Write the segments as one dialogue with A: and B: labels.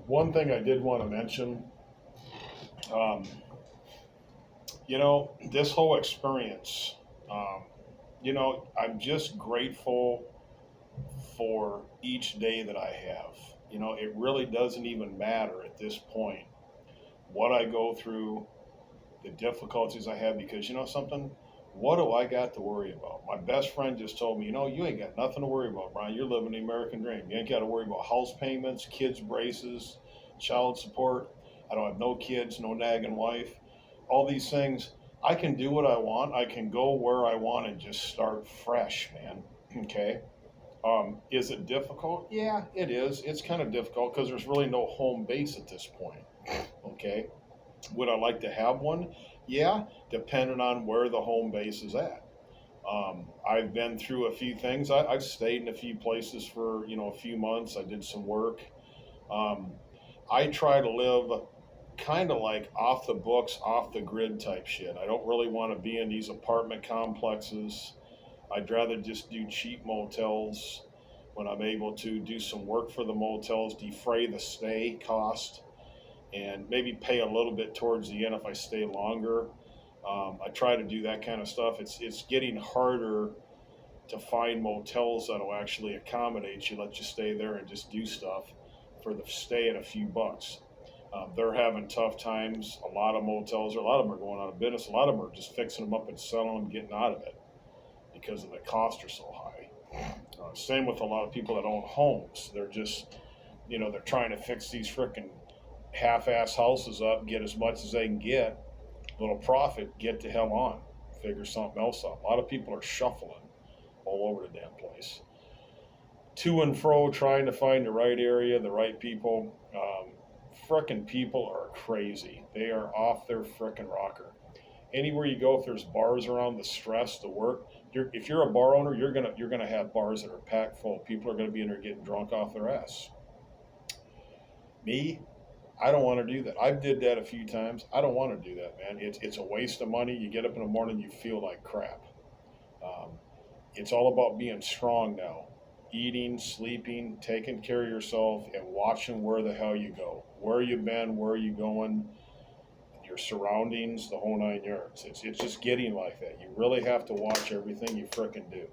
A: One thing I did want to mention, um, this whole experience, um, I'm just grateful for each day that I have. It really doesn't even matter at this point what I go through, the difficulties I have, because something? What do I got to worry about? My best friend just told me, you ain't got nothing to worry about, Brian. You're living the American dream. You ain't got to worry about house payments, kids' braces, child support. I don't have no kids, no nagging wife. All these things. I can do what I want. I can go where I want and just start fresh, man. Okay. Is it difficult? Yeah, it is. It's kind of difficult because there's really no home base at this point. Okay. Would I like to have one? Yeah, depending on where the home base is at. I've been through a few things. I've stayed in a few places for a few months. I did some work. Um, I try to live kind of like off the books, off the grid type shit. I don't really want to be in these apartment complexes. I'd rather just do cheap motels when I'm able to do some work for the motels, defray the stay cost, and maybe pay a little bit towards the end if I stay longer. I try to do that kind of stuff. It's getting harder to find motels that'll actually accommodate you, let you stay there and just do stuff for the stay at a few bucks. They're having tough times. A lot of motels, or a lot of them are going out of business. A lot of them are just fixing them up and selling them, getting out of it because of the costs are so high. Same with a lot of people that own homes. They're just, they're trying to fix these freaking half-ass houses up, get as much as they can get, little profit, get the hell on, figure something else out. A lot of people are shuffling all over the damn place, to and fro, trying to find the right area, the right people. Frickin' people are crazy. They are off their frickin' rocker. Anywhere you go, if there's bars around, the stress, the work. If you're a bar owner, you're gonna have bars that are packed full. People are gonna be in there getting drunk off their ass. Me, I don't want to do that. I've did that a few times. I don't want to do that, man. It's a waste of money. You get up in the morning, you feel like crap. Um, it's all about being strong now, eating, sleeping, taking care of yourself, and watching where the hell you go, where you've been, where you going, your surroundings, the whole nine yards. It's just getting like that. You really have to watch everything you frickin' do,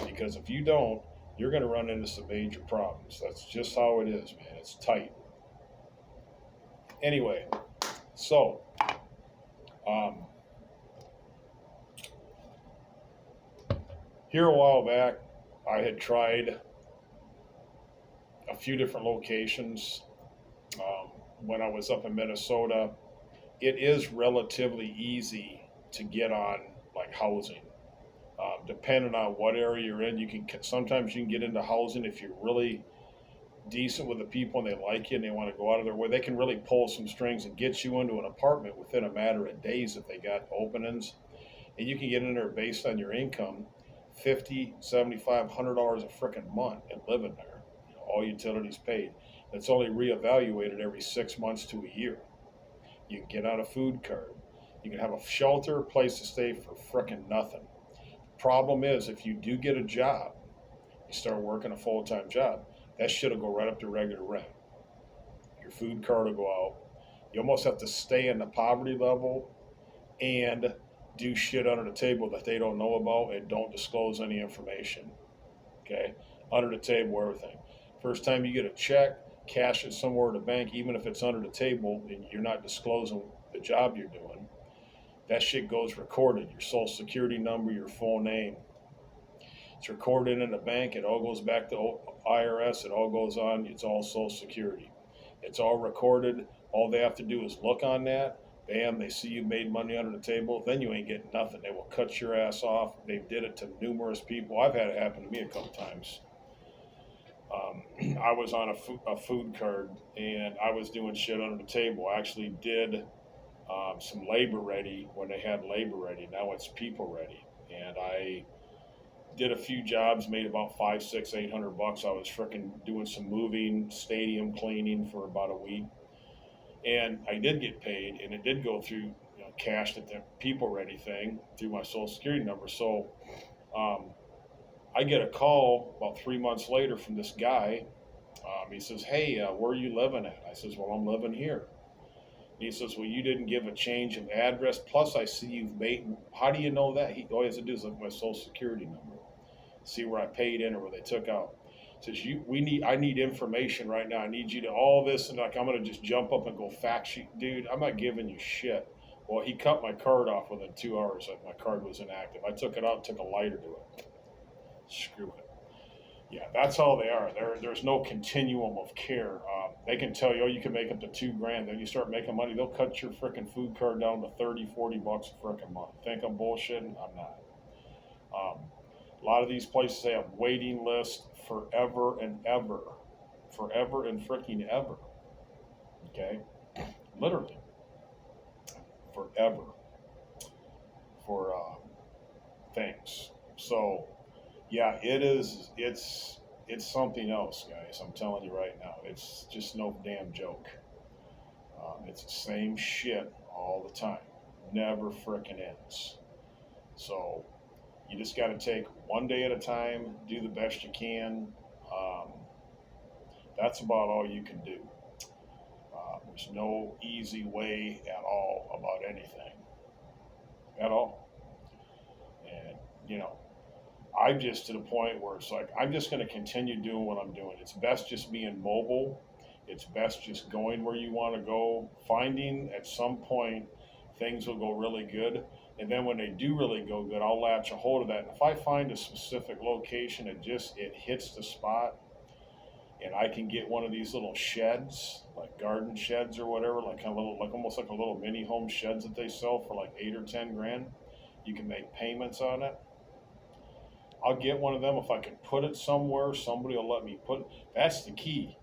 A: because if you don't, you're going to run into some major problems. That's just how it is, man. It's tight. Anyway, so um, here a while back, I had tried a few different locations. When I was up in Minnesota, it is relatively easy to get on like housing. Depending on what area you're in, you can sometimes you can get into housing if you're really decent with the people and they like you and they want to go out of their way. They can really pull some strings and get you into an apartment within a matter of days if they got openings, and you can get in there based on your income, 50, 75, $100 a freaking month and living there. All utilities paid. That's only reevaluated every 6 months to a year. You can get on a food card. You can have a shelter, place to stay for frickin' nothing. Problem is, if you do get a job, you start working a full time job, that shit will go right up to regular rent. Your food card will go out. You almost have to stay in the poverty level and do shit under the table that they don't know about and don't disclose any information. Okay? Under the table, everything. First time you get a check, cash it somewhere in the bank, even if it's under the table and you're not disclosing the job you're doing, that shit goes recorded. Your social security number, your full name. It's recorded in the bank. It all goes back to IRS. It all goes on. It's all social security. It's all recorded. All they have to do is look on that. Bam, they see you made money under the table. Then you ain't getting nothing. They will cut your ass off. They did it to numerous people. I've had it happen to me a couple times. I was on a food card and I was doing shit under the table. I actually did some labor ready when they had labor ready. Now it's people ready. And I did a few jobs, made about five, six, $800. I was freaking doing some moving, stadium cleaning for about a week, and I did get paid, and it did go through cashed at the people ready thing through my social security number. So um, I get a call about 3 months later from this guy, He says, "Hey, where are you living at?" I says, "Well, I'm living here." He says, "Well, you didn't give a change of address. Plus, I see you've made. How do you know that?" All he has to do is look at my social security number, see where I paid in or where they took out. He says, I need information right now. I need you to all this, and like I'm gonna just jump up and go fact sheet, dude. I'm not giving you shit. Well, he cut my card off within 2 hours. Like my card was inactive. I took it out, took a lighter to it. Screw it. Yeah, that's how they are. There's no continuum of care. They can tell you, oh, you can make up to $2,000. Then you start making money, they'll cut your freaking food card down to 30, $40 a freaking month. Think I'm bullshitting? I'm not. Um, a lot of these places they have waiting lists forever and ever, forever and freaking ever. Okay, literally forever for things. So yeah, it is. It's something else, guys. I'm telling you right now. It's just no damn joke. It's the same shit all the time. Never frickin' ends. So you just got to take one day at a time. Do the best you can. Um, that's about all you can do. There's no easy way at all about anything at all. And you know, I'm just to the point where it's like I'm just going to continue doing what I'm doing. It's best just being mobile. It's best just going where you want to go. Finding at some point things will go really good, and then when they do really go good, I'll latch a hold of that. And if I find a specific location and just it hits the spot, and I can get one of these little sheds, like garden sheds or whatever, like kind of little, like almost like a little mini home sheds that they sell for like 8 or 10 grand. You can make payments on it. I'll get one of them if I can put it somewhere. Somebody will let me put. That's the key.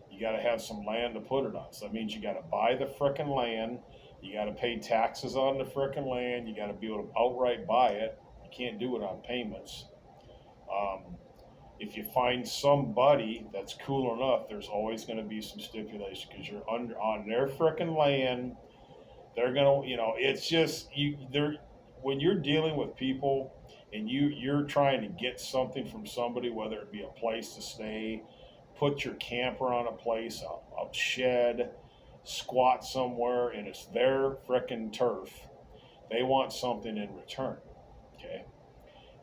A: You got to have some land to put it on. So that means you got to buy the frickin' land. You got to pay taxes on the frickin' land. You got to be able to outright buy it. You can't do it on payments. Um, if you find somebody that's cool enough, there's always going to be some stipulation because you're under on their frickin' land. They're gonna, it's just you. They're when you're dealing with people and you're trying to get something from somebody, whether it be a place to stay, put your camper on a place, a shed, squat somewhere, and it's their frickin' turf. They want something in return, okay?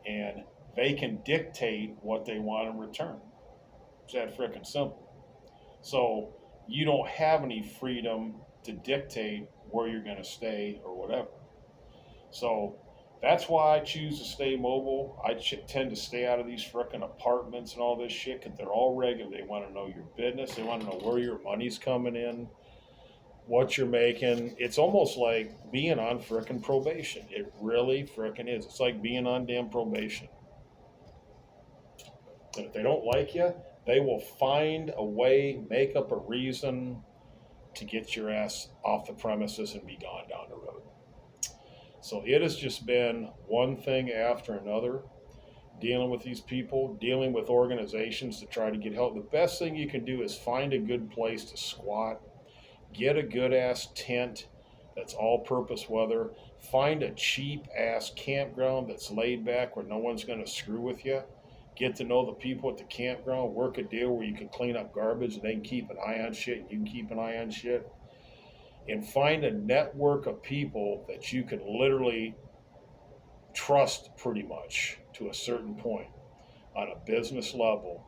A: And they can dictate what they want in return. It's that frickin' simple. So you don't have any freedom to dictate where you're going to stay or whatever. So that's why I choose to stay mobile. I tend to stay out of these frickin' apartments and all this shit because they're all regular. They want to know your business. They want to know where your money's coming in, what you're making. It's almost like being on frickin' probation. It really frickin' is. It's like being on damn probation. And if they don't like you, they will find a way, make up a reason to get your ass off the premises and be gone down the road. So it has just been one thing after another, dealing with these people, dealing with organizations to try to get help. The best thing you can do is find a good place to squat, get a good ass tent that's all purpose weather, find a cheap ass campground that's laid back where no one's going to screw with you. Get to know the people at the campground, work a deal where you can clean up garbage and they can keep an eye on shit and you can keep an eye on shit. And find a network of people that you can literally trust pretty much to a certain point on a business level,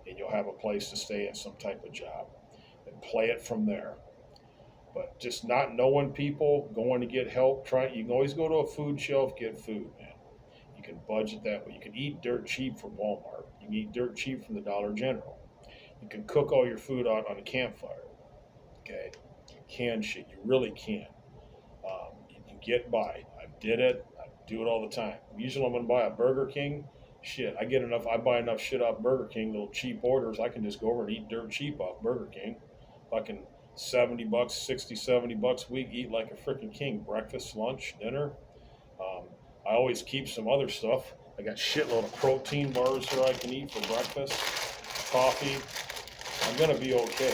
A: and you'll have a place to stay at some type of job and play it from there. But just not knowing people, going to get help, you can always go to a food shelf, get food, man. You can budget that way. You can eat dirt cheap from Walmart. You can eat dirt cheap from the Dollar General. You can cook all your food out on a campfire. Okay? You can shit. You really can. You can get by. I did it. I do it all the time. Usually I'm going to buy a Burger King. Shit, I buy enough shit off Burger King, little cheap orders. I can just go over and eat dirt cheap off Burger King. Fucking $70, 60, $70 a week, eat like a freaking king. Breakfast, lunch, dinner. Um, I always keep some other stuff. I got shitload of protein bars that I can eat for breakfast, coffee. I'm gonna be okay,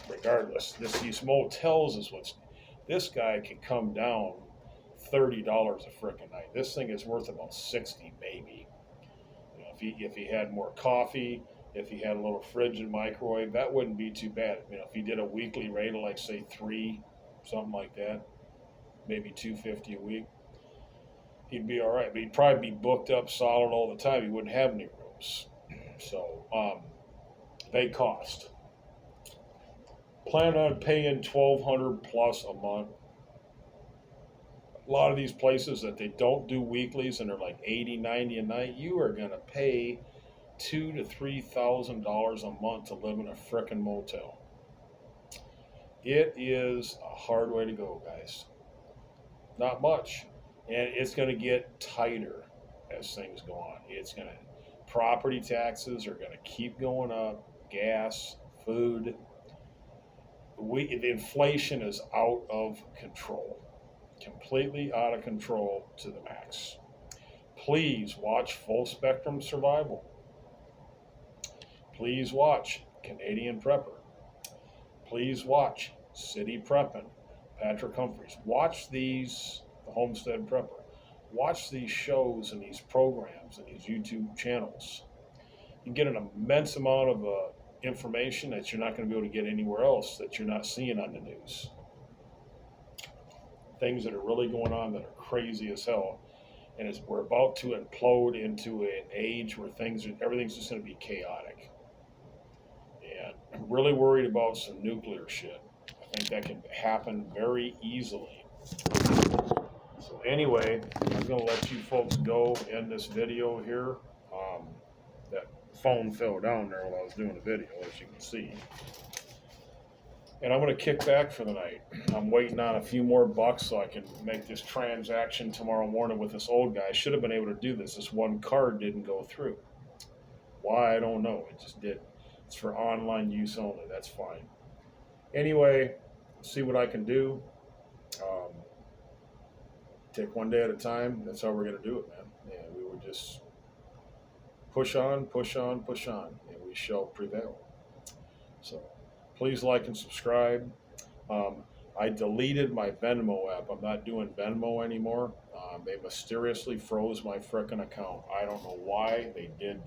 A: regardless. These motels is what's. This guy can come down $30 a frickin' night. This thing is worth about 60 maybe. If he had more coffee, If he had a little fridge and microwave, that wouldn't be too bad. You know, if he did a weekly rate of like say 3, something like that, maybe 250 a week, he'd be all right. But he'd probably be booked up solid all the time. He wouldn't have any rooms. So they cost. Plan on paying 1,200 plus a month. A lot of these places that they don't do weeklies and they're like 80, 90 a night, you are gonna pay $2,000 to $3,000 a month to live in a frickin' motel. It is a hard way to go, guys. Not much, and it's gonna get tighter as things go on. Property taxes are gonna keep going up. Gas, food. The inflation is out of control. Completely out of control to the max. Please watch Full Spectrum Survival. Please watch Canadian Prepper. Please watch City Preppin', Patrick Humphreys. Watch these, the Homestead Prepper. Watch these shows and these programs and these YouTube channels. You get an immense amount of information that you're not going to be able to get anywhere else that you're not seeing on the news. Things that are really going on that are crazy as hell, and we're about to implode into an age where everything's just going to be chaotic. And I'm really worried about some nuclear shit. I think that can happen very easily. So anyway, I'm going to let you folks go in this video here. That phone fell down there while I was doing the video, as you can see. And I'm going to kick back for the night. I'm waiting on a few more bucks so I can make this transaction tomorrow morning with this old guy. I should have been able to do this. This one card didn't go through. Why, I don't know. It just did. It's for online use only. That's fine. Anyway, see what I can do. Take one day at a time. That's how we're going to do it, man. Yeah, we will just push on, push on, push on, and we shall prevail. So please like and subscribe. I deleted my Venmo app. I'm not doing Venmo anymore. They mysteriously froze my frickin' account. I don't know why they did.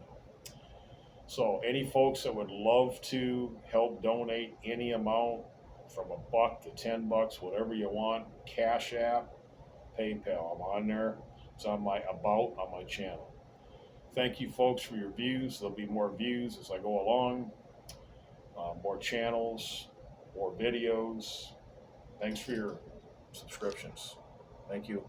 A: So any folks that would love to help donate any amount from $1 to $10, whatever you want, Cash App, PayPal, I'm on there. It's on my About on my channel. Thank you folks for your views. There'll be more views as I go along. More channels, more videos. Thanks for your subscriptions. Thank you.